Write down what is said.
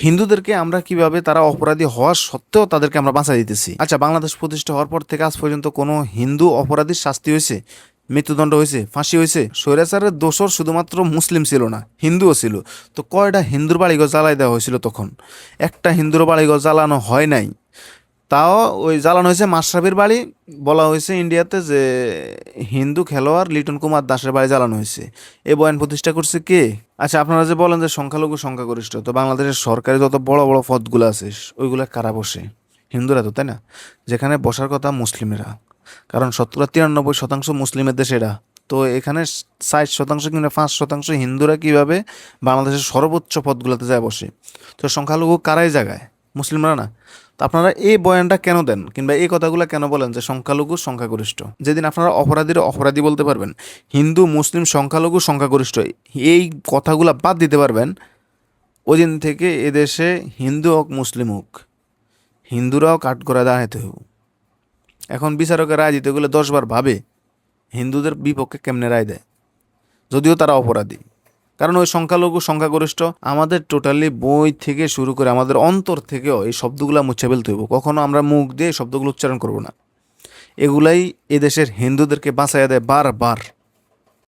হিন্দুদেরকে আমরা কিভাবে তারা অপরাধী হওয়া সত্ত্বেও তাদেরকে আমরা বাঁচাই দিতেছি। আচ্ছা, বাংলাদেশ প্রতিষ্ঠা হওয়ার পর থেকে আজ পর্যন্ত কোনো হিন্দু অপরাধীর শাস্তি হয়েছে, মৃত্যুদণ্ড হয়েছে, ফাঁসি হয়েছে? স্বৈরাচারের দোষর শুধুমাত্র মুসলিম ছিল না, হিন্দুও ছিল। তো কয়টা হিন্দুর বাড়িঘর জ্বালাই দেওয়া হয়েছিল তখন? একটা হিন্দুর বাড়িঘর জ্বালানো হয় নাই। তাও ওই জ্বালানো হয়েছে মাশরাফির বাড়ি, বলা হয়েছে ইন্ডিয়াতে যে হিন্দু খেলোয়াড় লিটন কুমার দাসের বাড়ি জ্বালানো হয়েছে। এই বয়ান প্রতিষ্ঠা করছে কে? আচ্ছা, আপনারা যে বলেন যে সংখ্যালঘু সংখ্যাগরিষ্ঠ, তো বাংলাদেশের সরকারি যত বড় বড় পদগুলো আছে ওইগুলা কারা বসে? হিন্দুরা তো, তাই না? যেখানে বসার কথা মুসলিমেরা, কারণ 93% মুসলিমের দেশ এটা। তো এখানে 60% কিংবা 5% হিন্দুরা কিভাবে বাংলাদেশের সর্বোচ্চ পদগুলোতে যায় বসে? তো সংখ্যালঘু কারাই জায়গায়? মুসলিমরা না? তো আপনারা এই বয়ানটা কেন দেন, কিংবা এই কথাগুলো কেন বলেন যে সংখ্যালঘু সংখ্যাগরিষ্ঠ? যেদিন আপনারা অপরাধীরা অপরাধী বলতে পারবেন, হিন্দু মুসলিম সংখ্যালঘু সংখ্যাগরিষ্ঠ এই কথাগুলো বাদ দিতে পারবেন, ওই দিন থেকে এদেশে হিন্দু হোক মুসলিম হোক, হিন্দুরাও কাঠগড়া দাঁড়াইতে হবে। এখন বিচারকের রায় দিতে গেলে 10 বার ভাবে হিন্দুদের বিপক্ষে কেমনে রায় দেয়, যদিও তারা অপরাধী। কারণ ওই সংখ্যালঘু সংখ্যাগরিষ্ঠ আমাদের টোটালি বই থেকে শুরু করে আমাদের অন্তর থেকেও এই শব্দগুলো মুছে ফেলতে হইব। কখনো আমরা মুখ দিয়ে এই শব্দগুলো উচ্চারণ করব না। এগুলাই এদেশের হিন্দুদেরকে বাঁচাইয়া দেয় বারবার।